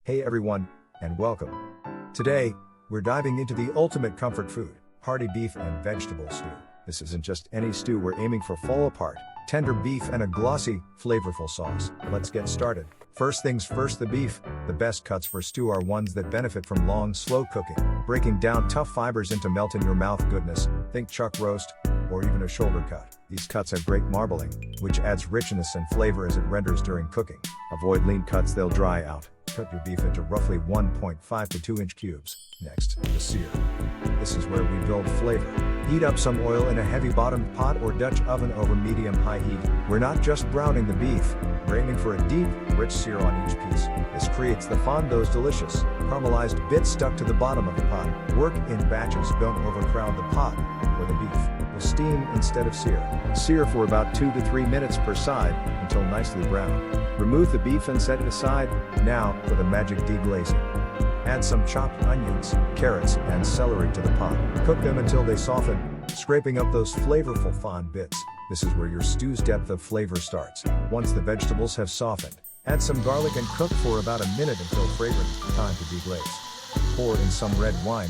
Hey everyone, and welcome. Today, we're diving into the ultimate comfort food, hearty beef and vegetable stew. This isn't just any stew, we're aiming for fall apart, tender beef and a glossy, flavorful sauce. Let's get started. First things first, the beef. The best cuts for stew are ones that benefit from long, slow cooking, breaking down tough fibers into melt-in-your-mouth goodness. Think chuck roast, or even a shoulder cut. These cuts have great marbling, which adds richness and flavor as it renders during cooking. Avoid lean cuts, they'll dry out. Cut your beef into roughly 1.5 to 2 inch cubes. Next, the sear. This is where we build flavor. Heat up some oil in a heavy-bottomed pot or Dutch oven over medium-high heat. We're not just browning the beef, we're aiming for a deep, rich sear on each piece. This creates the fond, those delicious, caramelized bits stuck to the bottom of the pot. Work in batches, don't overcrowd the pot, or the beef will steam instead of sear. Sear for about 2 to 3 minutes per side, until nicely browned. Remove the beef and set it aside. Now, for the magic deglazing. Add some chopped onions, carrots, and celery to the pot. Cook them until they soften, scraping up those flavorful fond bits. This is where your stew's depth of flavor starts. Once the vegetables have softened, add some garlic and cook for about a minute until fragrant. Time to deglaze. Pour in some red wine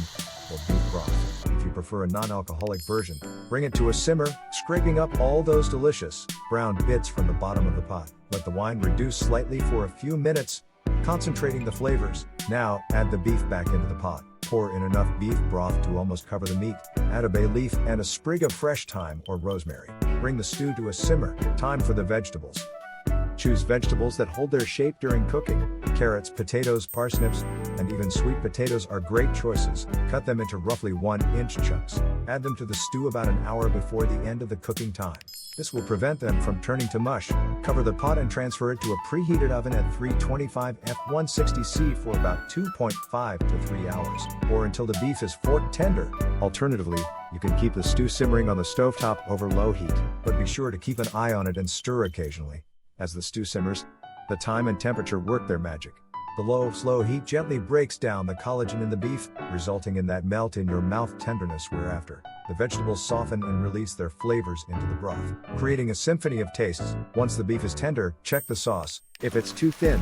or beef broth. If you prefer a non-alcoholic version, bring it to a simmer, scraping up all those delicious, browned bits from the bottom of the pot. Let the wine reduce slightly for a few minutes, concentrating the flavors. Now, add the beef back into the pot. Pour in enough beef broth to almost cover the meat. Add a bay leaf and a sprig of fresh thyme or rosemary. Bring the stew to a simmer. Time for the vegetables. Choose vegetables that hold their shape during cooking. Carrots, potatoes, parsnips, and even sweet potatoes are great choices. Cut them into roughly 1-inch chunks. Add them to the stew about an hour before the end of the cooking time. This will prevent them from turning to mush. Cover the pot and transfer it to a preheated oven at 325 F160C for about 2.5 to 3 hours, or until the beef is fork tender. Alternatively, you can keep the stew simmering on the stovetop over low heat, but be sure to keep an eye on it and stir occasionally. As the stew simmers, the time and temperature work their magic. The low, slow heat gently breaks down the collagen in the beef, resulting in that melt-in-your-mouth tenderness whereafter. The vegetables soften and release their flavors into the broth, creating a symphony of tastes. Once the beef is tender, check the sauce. If it's too thin,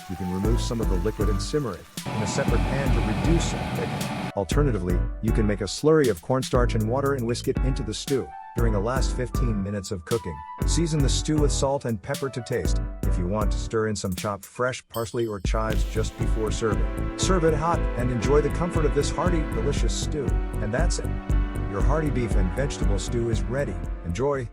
you can remove some of the liquid and simmer it in a separate pan to reduce and thicken. Alternatively, you can make a slurry of cornstarch and water and whisk it into the stew. During the last 15 minutes of cooking, season the stew with salt and pepper to taste. If you want, stir in some chopped fresh parsley or chives just before serving. Serve it hot and enjoy the comfort of this hearty, delicious stew. And that's it. Your hearty beef and vegetable stew is ready. Enjoy.